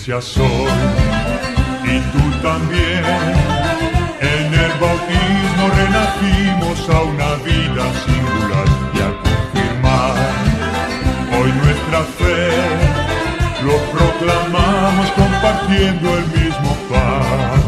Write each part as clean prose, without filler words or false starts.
iglesia soy, y tú también. En el bautismo renacimos a una vida singular, y al confirmar hoy nuestra fe, lo proclamamos compartiendo el mismo pan.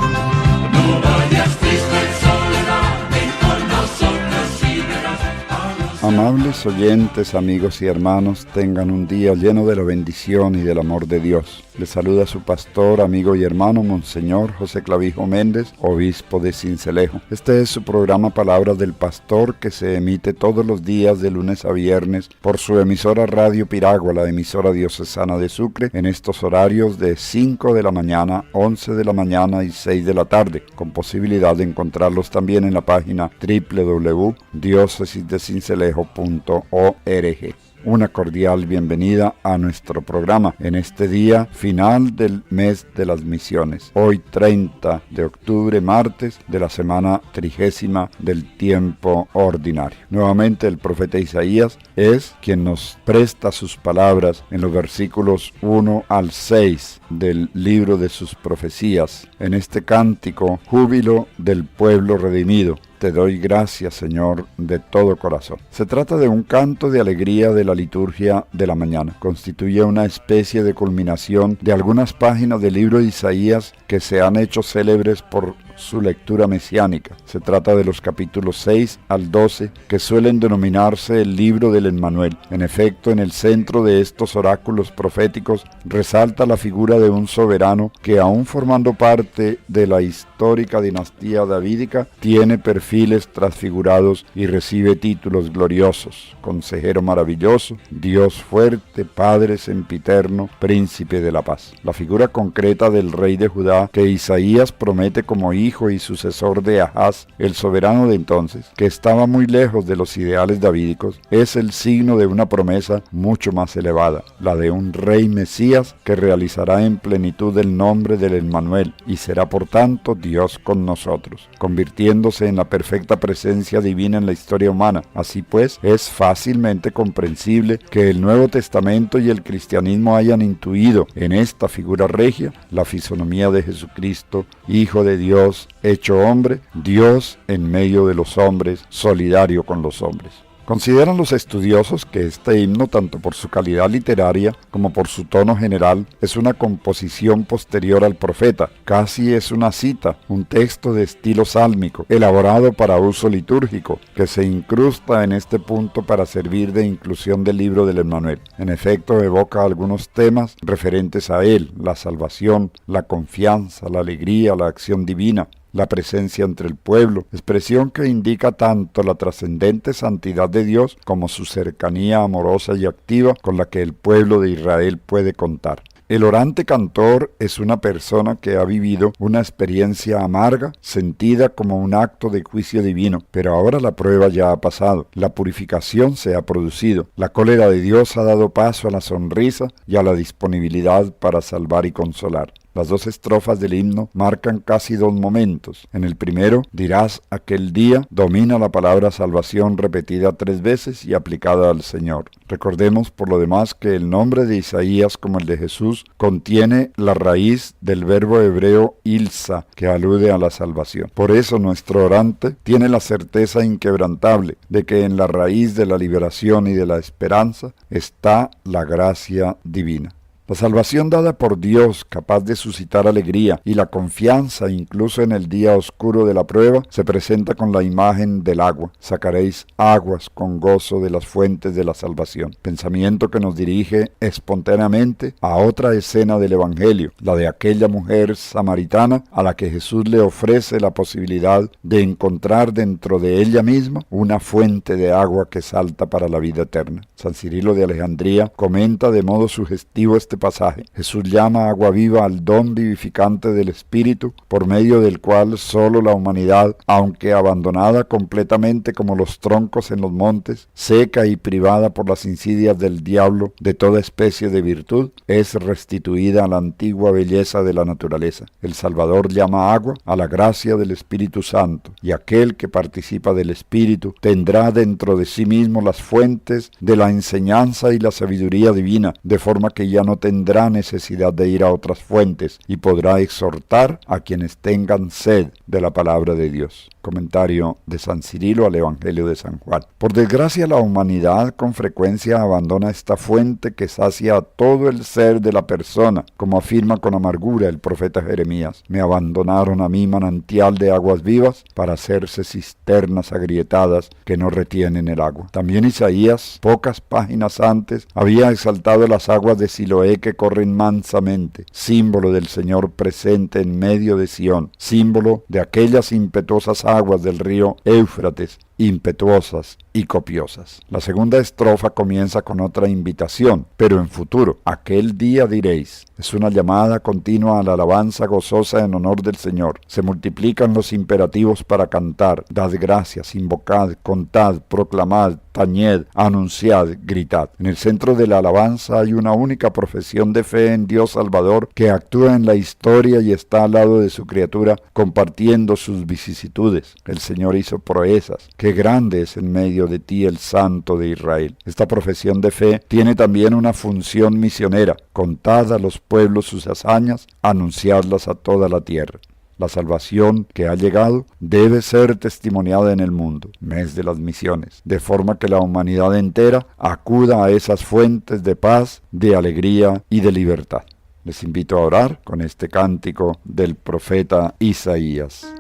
No vayas triste en soledad, ven con nosotros y verás a los... Amables oyentes, amigos y hermanos, tengan un día lleno de la bendición y del amor de Dios. Les saluda su pastor, amigo y hermano, Monseñor José Clavijo Méndez, obispo de Sincelejo. Este es su programa Palabras del Pastor, que se emite todos los días de lunes a viernes por su emisora Radio Piragua, la emisora diocesana de Sucre, en estos horarios de 5 de la mañana, 11 de la mañana y 6 de la tarde, con posibilidad de encontrarlos también en la página www.diocesisdesincelejo.org. Una cordial bienvenida a nuestro programa en este día final del mes de las misiones. Hoy 30 de octubre, martes de la semana 30 del tiempo ordinario. Nuevamente el profeta Isaías es quien nos presta sus palabras en los versículos 1 al 6 del libro de sus profecías. En este cántico, júbilo del pueblo redimido. Te doy gracias, Señor, de todo corazón. Se trata de un canto de alegría de la liturgia de la mañana. Constituye una especie de culminación de algunas páginas del libro de Isaías que se han hecho célebres por su lectura mesiánica. Se trata de los capítulos 6 al 12, que suelen denominarse el libro del Emmanuel. En efecto, en el centro de estos oráculos proféticos resalta la figura de un soberano que, aún formando parte de la histórica dinastía davídica, tiene perfiles transfigurados y recibe títulos gloriosos: consejero maravilloso, Dios fuerte, Padre sempiterno, príncipe de la paz. La figura concreta del rey de Judá que Isaías promete como hijo y sucesor de Ahaz, el soberano de entonces, que estaba muy lejos de los ideales davídicos, es el signo de una promesa mucho más elevada, la de un rey Mesías que realizará en plenitud el nombre del Emmanuel y será por tanto Dios con nosotros, convirtiéndose en la perfecta presencia divina en la historia humana. Así pues, es fácilmente comprensible que el Nuevo Testamento y el cristianismo hayan intuido en esta figura regia la fisonomía de Jesucristo, Hijo de Dios, hecho hombre, Dios en medio de los hombres, solidario con los hombres. Consideran los estudiosos que este himno, tanto por su calidad literaria como por su tono general, es una composición posterior al profeta. Casi es una cita, un texto de estilo sálmico, elaborado para uso litúrgico, que se incrusta en este punto para servir de inclusión del libro del Emmanuel. En efecto, evoca algunos temas referentes a él: la salvación, la confianza, la alegría, la acción divina, la presencia entre el pueblo, expresión que indica tanto la trascendente santidad de Dios como su cercanía amorosa y activa con la que el pueblo de Israel puede contar. El orante cantor es una persona que ha vivido una experiencia amarga, sentida como un acto de juicio divino, pero ahora la prueba ya ha pasado, la purificación se ha producido, la cólera de Dios ha dado paso a la sonrisa y a la disponibilidad para salvar y consolar. Las dos estrofas del himno marcan casi dos momentos. En el primero, dirás aquel día, domina la palabra salvación repetida 3 veces y aplicada al Señor. Recordemos por lo demás que el nombre de Isaías, como el de Jesús, contiene la raíz del verbo hebreo ilsa, que alude a la salvación. Por eso nuestro orante tiene la certeza inquebrantable de que en la raíz de la liberación y de la esperanza está la gracia divina. La salvación dada por Dios, capaz de suscitar alegría y la confianza incluso en el día oscuro de la prueba, se presenta con la imagen del agua. Sacaréis aguas con gozo de las fuentes de la salvación. Pensamiento que nos dirige espontáneamente a otra escena del Evangelio, la de aquella mujer samaritana a la que Jesús le ofrece la posibilidad de encontrar dentro de ella misma una fuente de agua que salta para la vida eterna. San Cirilo de Alejandría comenta de modo sugestivo este pasaje. Jesús llama agua viva al don vivificante del Espíritu, por medio del cual solo la humanidad, aunque abandonada completamente como los troncos en los montes, seca y privada por las insidias del diablo de toda especie de virtud, es restituida a la antigua belleza de la naturaleza. El Salvador llama agua a la gracia del Espíritu Santo, y aquel que participa del Espíritu tendrá dentro de sí mismo las fuentes de la enseñanza y la sabiduría divina, de forma que ya no tendrá necesidad de ir a otras fuentes y podrá exhortar a quienes tengan sed de la palabra de Dios. Comentario de San Cirilo al Evangelio de San Juan. Por desgracia, la humanidad con frecuencia abandona esta fuente que sacia a todo el ser de la persona, como afirma con amargura el profeta Jeremías. Me abandonaron a mí manantial de aguas vivas para hacerse cisternas agrietadas que no retienen el agua. También Isaías, pocas páginas antes, había exaltado las aguas de Siloé que corren mansamente, símbolo del Señor presente en medio de Sión, símbolo de aquellas impetuosas aguas del río Éufrates, impetuosas y copiosas. La segunda estrofa comienza con otra invitación, pero en futuro. Aquel día diréis. Es una llamada continua a la alabanza gozosa en honor del Señor. Se multiplican los imperativos para cantar. Dad gracias, invocad, contad, proclamad, tañed, anunciad, gritad. En el centro de la alabanza hay una única profesión de fe en Dios Salvador que actúa en la historia y está al lado de su criatura compartiendo sus vicisitudes. El Señor hizo proezas. Qué grande es en medio de ti el Santo de Israel. Esta profesión de fe tiene también una función misionera. Contad a los pueblos sus hazañas, anunciadlas a toda la tierra. La salvación que ha llegado debe ser testimoniada en el mundo, mes de las misiones, de forma que la humanidad entera acuda a esas fuentes de paz, de alegría y de libertad. Les invito a orar con este cántico del profeta Isaías.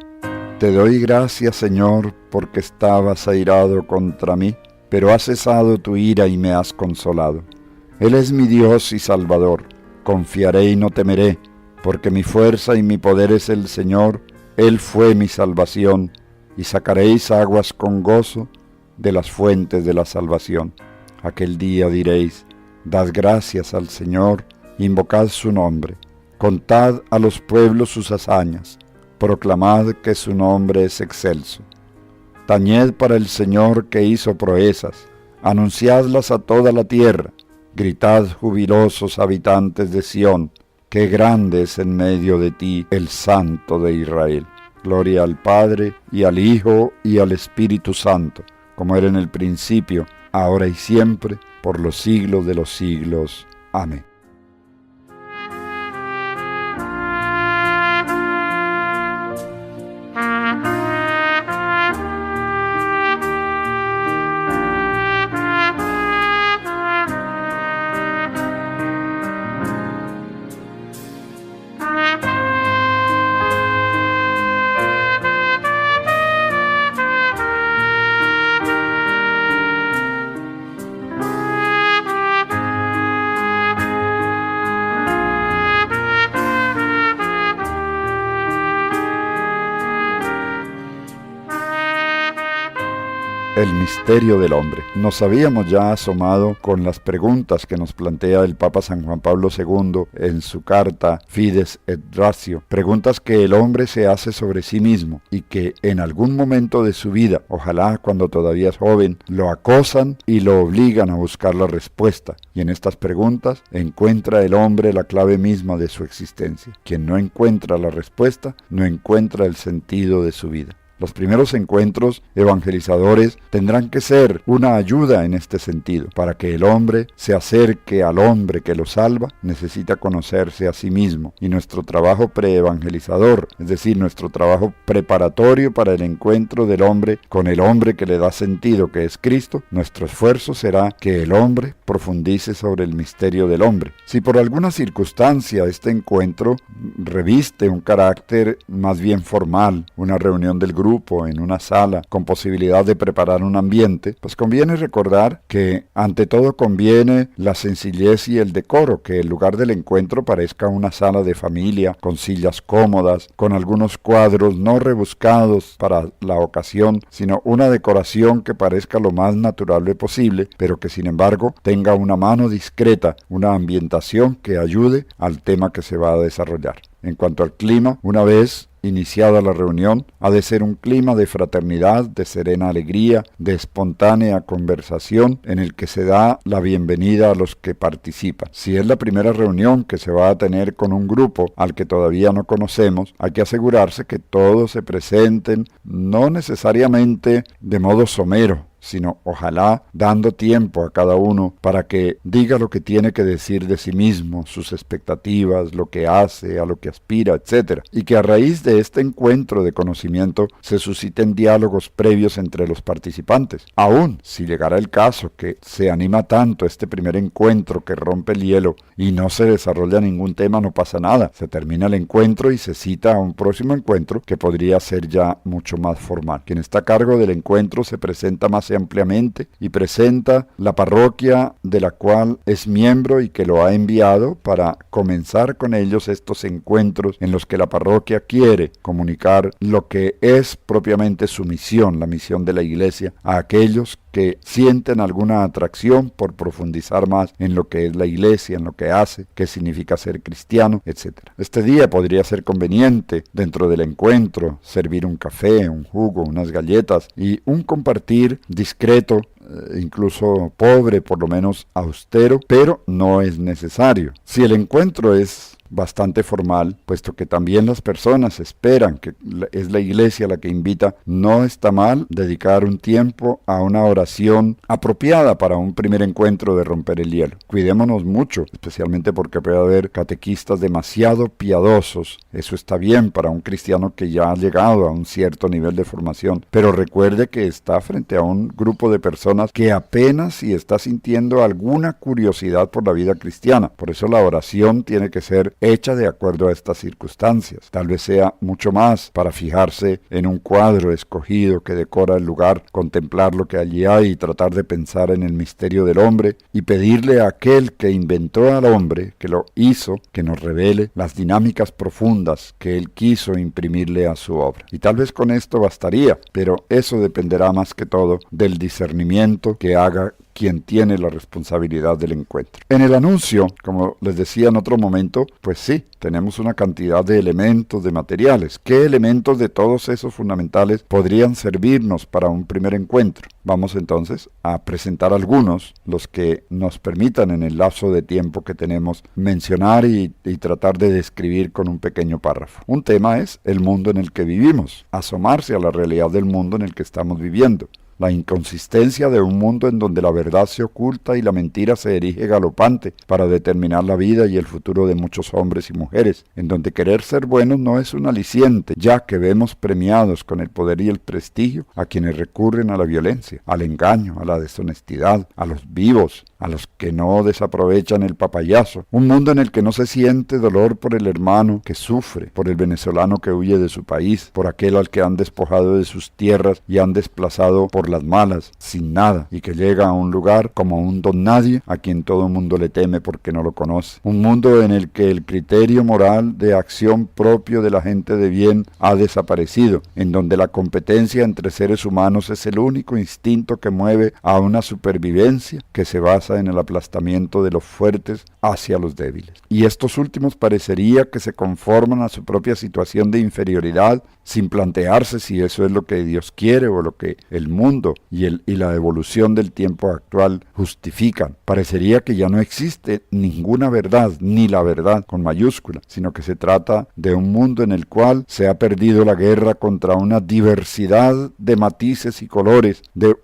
Te doy gracias, Señor, porque estabas airado contra mí, pero has cesado tu ira y me has consolado. Él es mi Dios y Salvador. Confiaré y no temeré, porque mi fuerza y mi poder es el Señor. Él fue mi salvación, y sacaréis aguas con gozo de las fuentes de la salvación. Aquel día diréis, dad gracias al Señor, invocad su nombre. Contad a los pueblos sus hazañas. Proclamad que su nombre es excelso. Tañed para el Señor que hizo proezas, anunciadlas a toda la tierra. Gritad jubilosos habitantes de Sión, qué grande es en medio de ti el Santo de Israel. Gloria al Padre, y al Hijo, y al Espíritu Santo, como era en el principio, ahora y siempre, por los siglos de los siglos. Amén. El misterio del hombre. Nos habíamos ya asomado con las preguntas que nos plantea el Papa San Juan Pablo II en su carta Fides et Ratio, preguntas que el hombre se hace sobre sí mismo y que en algún momento de su vida, ojalá cuando todavía es joven, lo acosan y lo obligan a buscar la respuesta. Y en estas preguntas encuentra el hombre la clave misma de su existencia. Quien no encuentra la respuesta, no encuentra el sentido de su vida. Los primeros encuentros evangelizadores tendrán que ser una ayuda en este sentido. Para que el hombre se acerque al hombre que lo salva, necesita conocerse a sí mismo. Y nuestro trabajo preevangelizador, es decir, nuestro trabajo preparatorio para el encuentro del hombre con el hombre que le da sentido, que es Cristo, nuestro esfuerzo será que el hombre profundice sobre el misterio del hombre. Si por alguna circunstancia este encuentro reviste un carácter más bien formal, una reunión del grupo en una sala con posibilidad de preparar un ambiente, pues conviene recordar que ante todo conviene la sencillez y el decoro, que el lugar del encuentro parezca una sala de familia con sillas cómodas, con algunos cuadros no rebuscados para la ocasión, sino una decoración que parezca lo más natural posible, pero que sin embargo tenga una mano discreta, una ambientación que ayude al tema que se va a desarrollar. En cuanto al clima, una vez iniciada la reunión, ha de ser un clima de fraternidad, de serena alegría, de espontánea conversación, en el que se da la bienvenida a los que participan. Si es la primera reunión que se va a tener con un grupo al que todavía no conocemos, hay que asegurarse que todos se presenten, no necesariamente de modo somero, sino ojalá dando tiempo a cada uno para que diga lo que tiene que decir de sí mismo, sus expectativas, lo que hace, a lo que aspira, etc. Y que a raíz de este encuentro de conocimiento se susciten diálogos previos entre los participantes. Aún si llegara el caso que se anima tanto este primer encuentro que rompe el hielo y no se desarrolla ningún tema, no pasa nada. Se termina el encuentro y se cita a un próximo encuentro que podría ser ya mucho más formal. Quien está a cargo del encuentro se presenta más ampliamente y presenta la parroquia de la cual es miembro y que lo ha enviado para comenzar con ellos estos encuentros en los que la parroquia quiere comunicar lo que es propiamente su misión, la misión de la Iglesia, a aquellos que sienten alguna atracción por profundizar más en lo que es la Iglesia, en lo que hace, qué significa ser cristiano, etc. Este día podría ser conveniente, dentro del encuentro, servir un café, un jugo, unas galletas y un compartir discreto, incluso pobre, por lo menos austero, pero no es necesario. Si el encuentro es bastante formal, puesto que también las personas esperan que es la Iglesia la que invita, no está mal dedicar un tiempo a una oración apropiada para un primer encuentro de romper el hielo. Cuidémonos mucho, especialmente porque puede haber catequistas demasiado piadosos. Eso está bien para un cristiano que ya ha llegado a un cierto nivel de formación, pero recuerde que está frente a un grupo de personas que apenas si está sintiendo alguna curiosidad por la vida cristiana. Por eso la oración tiene que ser hecha de acuerdo a estas circunstancias. Tal vez sea mucho más para fijarse en un cuadro escogido que decora el lugar, contemplar lo que allí hay y tratar de pensar en el misterio del hombre y pedirle a aquel que inventó al hombre, que lo hizo, que nos revele las dinámicas profundas que él quiso imprimirle a su obra. Y tal vez con esto bastaría, pero eso dependerá más que todo del discernimiento que haga quien tiene la responsabilidad del encuentro. En el anuncio, como les decía en otro momento, pues sí, tenemos una cantidad de elementos, de materiales. ¿Qué elementos de todos esos fundamentales podrían servirnos para un primer encuentro? Vamos entonces a presentar algunos, los que nos permitan en el lapso de tiempo que tenemos mencionar y tratar de describir con un pequeño párrafo. Un tema es el mundo en el que vivimos, asomarse a la realidad del mundo en el que estamos viviendo. La inconsistencia de un mundo en donde la verdad se oculta y la mentira se erige galopante para determinar la vida y el futuro de muchos hombres y mujeres, en donde querer ser buenos no es un aliciente, ya que vemos premiados con el poder y el prestigio a quienes recurren a la violencia, al engaño, a la deshonestidad, a los vivos, a los que no desaprovechan el papayazo. Un mundo en el que no se siente dolor por el hermano que sufre, por el venezolano que huye de su país, por aquel al que han despojado de sus tierras y han desplazado por las malas, sin nada, y que llega a un lugar como un don nadie a quien todo el mundo le teme porque no lo conoce. Un mundo en el que el criterio moral de acción propio de la gente de bien ha desaparecido, en donde la competencia entre seres humanos es el único instinto que mueve a una supervivencia que se basa en el aplastamiento de los fuertes hacia los débiles. Y estos últimos parecería que se conforman a su propia situación de inferioridad sin plantearse si eso es lo que Dios quiere o lo que el mundo y la evolución del tiempo actual justifican. Parecería que ya no existe ninguna verdad, ni la verdad con mayúscula, sino que se trata de un mundo en el cual se ha perdido la guerra contra una diversidad de matices y colores,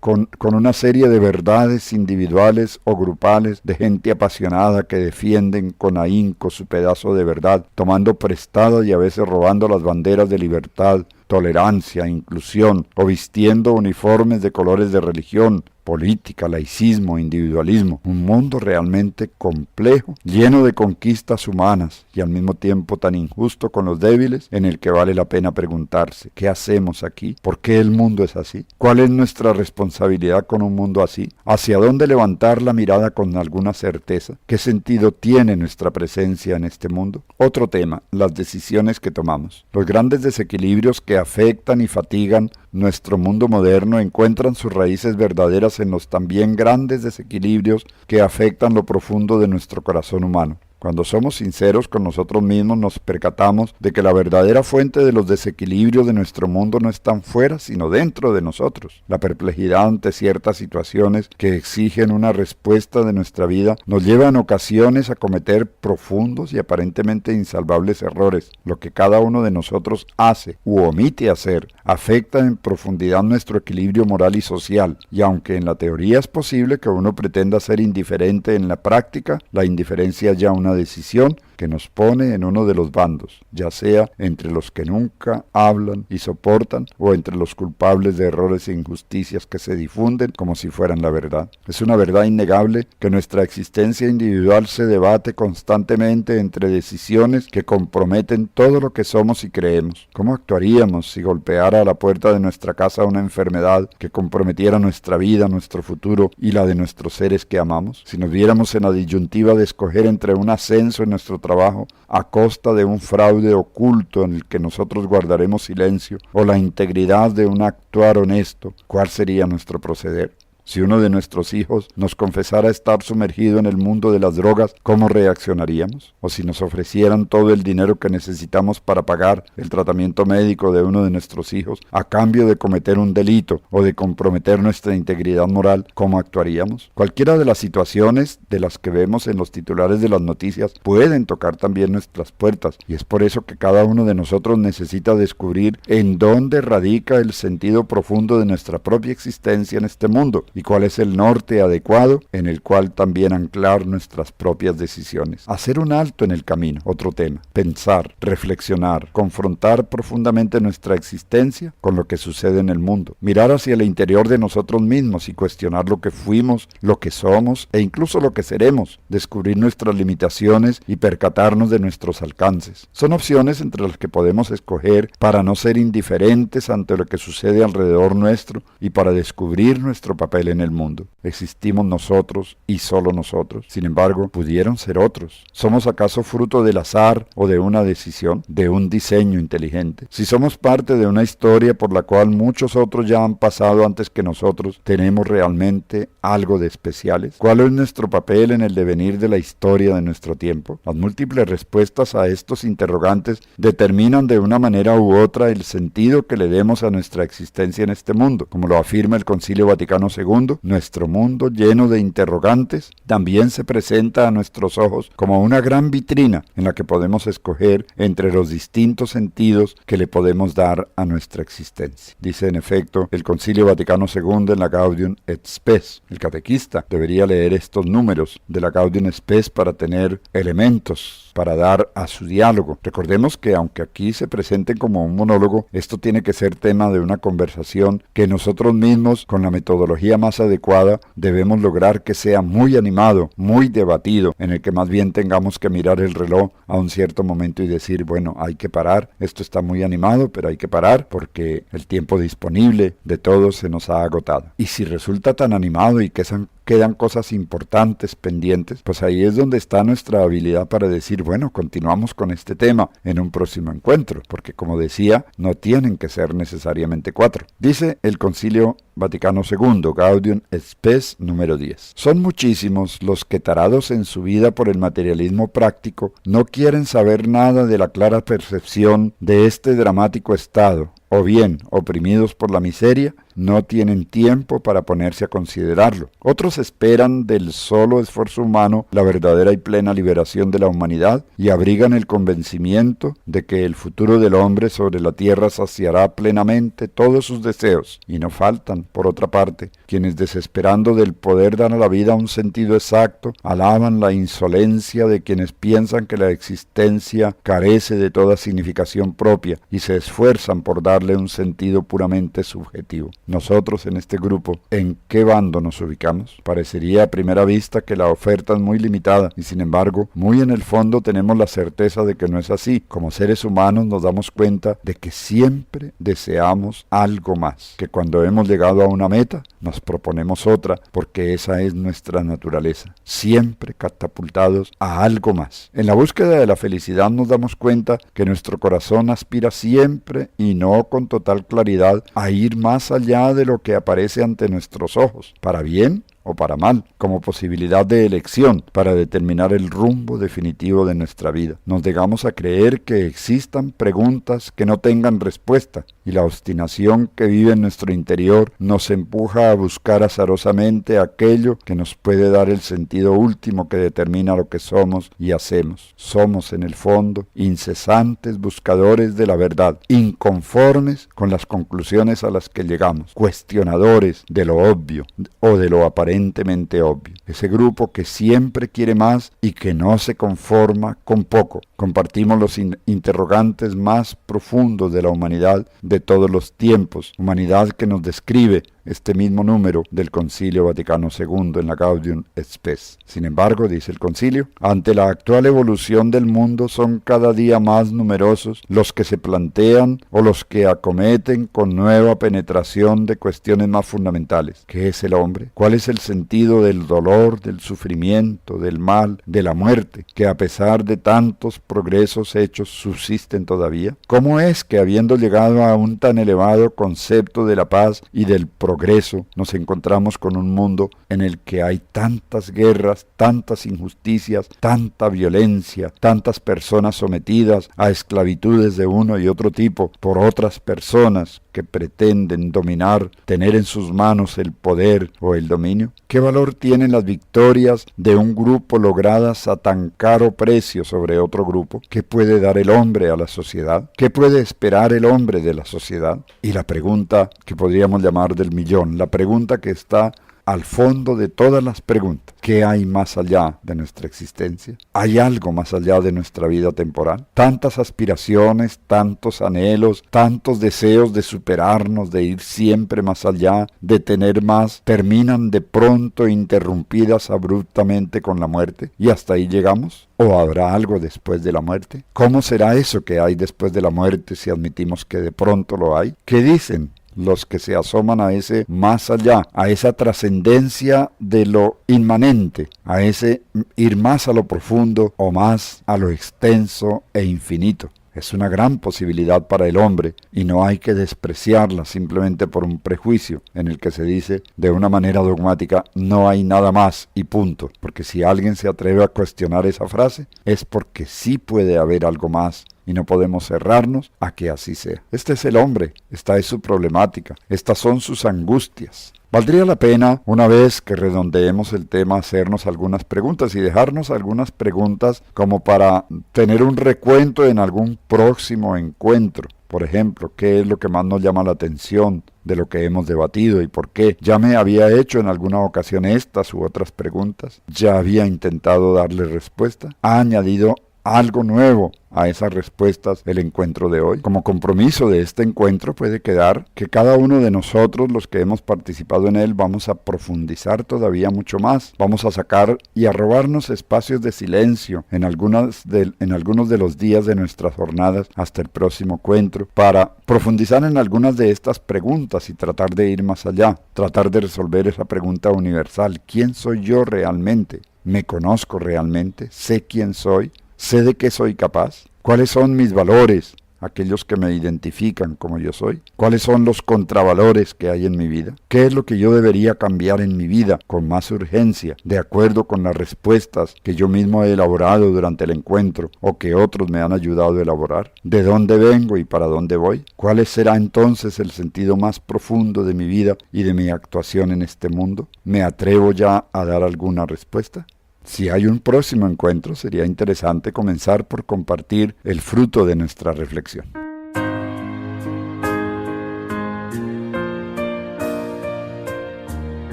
con una serie de verdades individuales o grupales de gente apasionada que defienden con ahínco su pedazo de verdad, tomando prestadas y a veces robando las banderas de libertad, tolerancia, inclusión, o vistiendo uniformes de colores de religión, política, laicismo, individualismo. Un mundo realmente complejo, lleno de conquistas humanas y al mismo tiempo tan injusto con los débiles, en el que vale la pena preguntarse, ¿qué hacemos aquí? ¿Por qué el mundo es así? ¿Cuál es nuestra responsabilidad con un mundo así? ¿Hacia dónde levantar la mirada con alguna certeza? ¿Qué sentido tiene nuestra presencia en este mundo? Otro tema, las decisiones que tomamos. Los grandes desequilibrios que afectan y fatigan nuestro mundo moderno encuentran sus raíces verdaderas en los también grandes desequilibrios que afectan lo profundo de nuestro corazón humano. Cuando somos sinceros con nosotros mismos nos percatamos de que la verdadera fuente de los desequilibrios de nuestro mundo no están fuera, sino dentro de nosotros. La perplejidad ante ciertas situaciones que exigen una respuesta de nuestra vida nos lleva en ocasiones a cometer profundos y aparentemente insalvables errores. Lo que cada uno de nosotros hace u omite hacer afecta en profundidad nuestro equilibrio moral y social, y aunque en la teoría es posible que uno pretenda ser indiferente, en la práctica la indiferencia es ya una decisión que nos pone en uno de los bandos, ya sea entre los que nunca hablan y soportan o entre los culpables de errores e injusticias que se difunden como si fueran la verdad. Es una verdad innegable que nuestra existencia individual se debate constantemente entre decisiones que comprometen todo lo que somos y creemos. ¿Cómo actuaríamos si golpeara a la puerta de nuestra casa una enfermedad que comprometiera nuestra vida, nuestro futuro y la de nuestros seres que amamos? Si nos viéramos en la disyuntiva de escoger entre un ascenso en nuestro trabajo a costa de un fraude oculto en el que nosotros guardaremos silencio o la integridad de un actuar honesto, ¿cuál sería nuestro proceder? Si uno de nuestros hijos nos confesara estar sumergido en el mundo de las drogas, ¿cómo reaccionaríamos? O si nos ofrecieran todo el dinero que necesitamos para pagar el tratamiento médico de uno de nuestros hijos a cambio de cometer un delito o de comprometer nuestra integridad moral, ¿cómo actuaríamos? Cualquiera de las situaciones de las que vemos en los titulares de las noticias pueden tocar también nuestras puertas, y es por eso que cada uno de nosotros necesita descubrir en dónde radica el sentido profundo de nuestra propia existencia en este mundo, y cuál es el norte adecuado en el cual también anclar nuestras propias decisiones. Hacer un alto en el camino, otro tema. Pensar, reflexionar, confrontar profundamente nuestra existencia con lo que sucede en el mundo. Mirar hacia el interior de nosotros mismos y cuestionar lo que fuimos, lo que somos e incluso lo que seremos. Descubrir nuestras limitaciones y percatarnos de nuestros alcances. Son opciones entre las que podemos escoger para no ser indiferentes ante lo que sucede alrededor nuestro y para descubrir nuestro papel en el mundo. Existimos nosotros y solo nosotros. Sin embargo, pudieron ser otros. ¿Somos acaso fruto del azar o de una decisión, de un diseño inteligente? Si somos parte de una historia por la cual muchos otros ya han pasado antes que nosotros, ¿tenemos realmente algo de especiales? ¿Cuál es nuestro papel en el devenir de la historia de nuestro tiempo? Las múltiples respuestas a estos interrogantes determinan de una manera u otra el sentido que le demos a nuestra existencia en este mundo. Como lo afirma el Concilio Vaticano II, nuestro mundo lleno de interrogantes también se presenta a nuestros ojos como una gran vitrina en la que podemos escoger entre los distintos sentidos que le podemos dar a nuestra existencia. Dice en efecto el Concilio Vaticano II en la Gaudium et Spes. El catequista debería leer estos números de la Gaudium Spes para tener elementos para dar a su diálogo. Recordemos que aunque aquí se presente como un monólogo, esto tiene que ser tema de una conversación que nosotros mismos, con la metodología más adecuada, debemos lograr que sea muy animado, muy debatido, en el que más bien tengamos que mirar el reloj a un cierto momento y decir, bueno, hay que parar, esto está muy animado, pero hay que parar porque el tiempo disponible de todos se nos ha agotado. Y si resulta tan animado y que quedan cosas importantes pendientes, pues ahí es donde está nuestra habilidad para decir, bueno, continuamos con este tema en un próximo encuentro, porque como decía, no tienen que ser necesariamente 4. Dice el Concilio Vaticano II, Gaudium et Spes número 10. Son muchísimos los que, tarados en su vida por el materialismo práctico, no quieren saber nada de la clara percepción de este dramático estado, o bien, oprimidos por la miseria, no tienen tiempo para ponerse a considerarlo. Otros esperan del solo esfuerzo humano la verdadera y plena liberación de la humanidad y abrigan el convencimiento de que el futuro del hombre sobre la tierra saciará plenamente todos sus deseos. Y no faltan, por otra parte, quienes desesperando del poder dar a la vida un sentido exacto, alaban la insolencia de quienes piensan que la existencia carece de toda significación propia y se esfuerzan por darle un sentido puramente subjetivo. Nosotros en este grupo, ¿en qué bando nos ubicamos? Parecería a primera vista que la oferta es muy limitada y sin embargo, muy en el fondo tenemos la certeza de que no es así. Como seres humanos nos damos cuenta de que siempre deseamos algo más, que cuando hemos llegado a una meta, nos proponemos otra, porque esa es nuestra naturaleza, siempre catapultados a algo más. En la búsqueda de la felicidad nos damos cuenta que nuestro corazón aspira siempre, y no con total claridad, a ir más allá de lo que aparece ante nuestros ojos, para bien o para mal, como posibilidad de elección para determinar el rumbo definitivo de nuestra vida. Nos negamos a creer que existan preguntas que no tengan respuesta, y la obstinación que vive en nuestro interior nos empuja a buscar azarosamente aquello que nos puede dar el sentido último que determina lo que somos y hacemos. Somos, en el fondo, incesantes buscadores de la verdad, inconformes con las conclusiones a las que llegamos, cuestionadores de lo obvio o de lo aparentemente obvio. Ese grupo que siempre quiere más y que no se conforma con poco. Compartimos los interrogantes más profundos de la humanidad de todos los tiempos, humanidad que nos describe este mismo número del Concilio Vaticano II en la Gaudium et Spes. Sin embargo, dice el concilio, ante la actual evolución del mundo son cada día más numerosos los que se plantean o los que acometen con nueva penetración de cuestiones más fundamentales. ¿Qué es el hombre? ¿Cuál es el sentido del dolor, del sufrimiento, del mal, de la muerte, que a pesar de tantos progresos hechos subsisten todavía? ¿Cómo es que, habiendo llegado a un tan elevado concepto de la paz y del progreso, nos encontramos con un mundo en el que hay tantas guerras, tantas injusticias, tanta violencia, tantas personas sometidas a esclavitudes de uno y otro tipo por otras personas que pretenden dominar, tener en sus manos el poder o el dominio? ¿Qué valor tienen las victorias de un grupo logradas a tan caro precio sobre otro grupo? ¿Qué puede dar el hombre a la sociedad? ¿Qué puede esperar el hombre de la sociedad? Y la pregunta que podríamos llamar del millón, la pregunta que está al fondo de todas las preguntas: ¿qué hay más allá de nuestra existencia? ¿Hay algo más allá de nuestra vida temporal? Tantas aspiraciones, tantos anhelos, tantos deseos de superarnos, de ir siempre más allá, de tener más, terminan de pronto interrumpidas abruptamente con la muerte, y hasta ahí llegamos. ¿O habrá algo después de la muerte? ¿Cómo será eso que hay después de la muerte si admitimos que de pronto lo hay? ¿Qué dicen los que se asoman a ese más allá, a esa trascendencia de lo inmanente, a ese ir más a lo profundo o más a lo extenso e infinito? Es una gran posibilidad para el hombre y no hay que despreciarla simplemente por un prejuicio en el que se dice de una manera dogmática: no hay nada más y punto. Porque si alguien se atreve a cuestionar esa frase es porque sí puede haber algo más y no podemos cerrarnos a que así sea. Este es el hombre, esta es su problemática, estas son sus angustias. Valdría la pena, una vez que redondeemos el tema, hacernos algunas preguntas y dejarnos algunas preguntas como para tener un recuento en algún próximo encuentro. Por ejemplo, ¿qué es lo que más nos llama la atención de lo que hemos debatido y por qué? Ya me había hecho en alguna ocasión estas u otras preguntas. Ya había intentado darle respuesta. ¿Ha añadido algo nuevo a esas respuestas el encuentro de hoy? Como compromiso de este encuentro puede quedar que cada uno de nosotros, los que hemos participado en él, vamos a profundizar todavía mucho más. Vamos a sacar y a robarnos espacios de silencio en algunos de los días de nuestras jornadas hasta el próximo encuentro para profundizar en algunas de estas preguntas y tratar de ir más allá, tratar de resolver esa pregunta universal: ¿quién soy yo realmente? ¿Me conozco realmente? ¿Sé quién soy? ¿Sé de qué soy capaz? ¿Cuáles son mis valores, aquellos que me identifican como yo soy? ¿Cuáles son los contravalores que hay en mi vida? ¿Qué es lo que yo debería cambiar en mi vida con más urgencia, de acuerdo con las respuestas que yo mismo he elaborado durante el encuentro o que otros me han ayudado a elaborar? ¿De dónde vengo y para dónde voy? ¿Cuál será entonces el sentido más profundo de mi vida y de mi actuación en este mundo? ¿Me atrevo ya a dar alguna respuesta? Si hay un próximo encuentro, sería interesante comenzar por compartir el fruto de nuestra reflexión.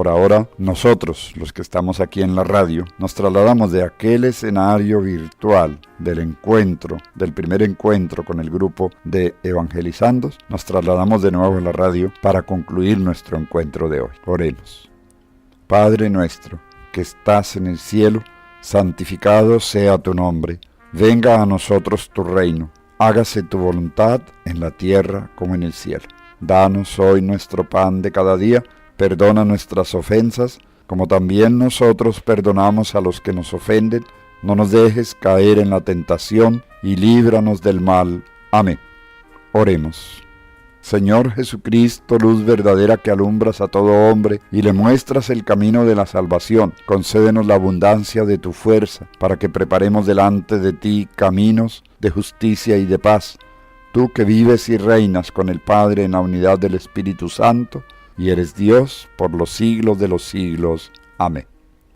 por ahora nosotros, los que estamos aquí en la radio, nos trasladamos de aquel escenario virtual del primer encuentro con el grupo de evangelizandos, nos trasladamos de nuevo a la radio para concluir nuestro encuentro de hoy. Oremos. Padre nuestro, que estás en el cielo, santificado sea tu nombre. Venga a nosotros tu reino. Hágase tu voluntad en la tierra como en el cielo. Danos hoy nuestro pan de cada día. Perdona nuestras ofensas, como también nosotros perdonamos a los que nos ofenden. No nos dejes caer en la tentación y líbranos del mal. Amén. Oremos. Señor Jesucristo, luz verdadera que alumbras a todo hombre y le muestras el camino de la salvación, concédenos la abundancia de tu fuerza, para que preparemos delante de ti caminos de justicia y de paz. Tú que vives y reinas con el Padre en la unidad del Espíritu Santo, y eres Dios por los siglos de los siglos. Amén.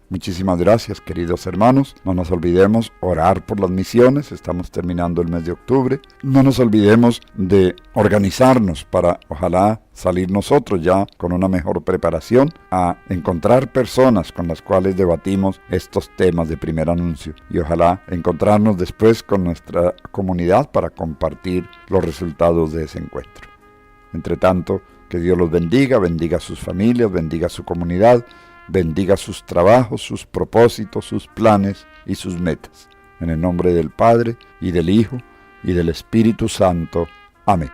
Muchísimas gracias, queridos hermanos. No nos olvidemos orar por las misiones. Estamos terminando el mes de octubre. No nos olvidemos de organizarnos para, ojalá, salir nosotros ya con una mejor preparación a encontrar personas con las cuales debatimos estos temas de primer anuncio. Y ojalá encontrarnos después con nuestra comunidad para compartir los resultados de ese encuentro. Entre tanto, que Dios los bendiga, bendiga a sus familias, bendiga a su comunidad, bendiga sus trabajos, sus propósitos, sus planes y sus metas. En el nombre del Padre, y del Hijo, y del Espíritu Santo. Amén.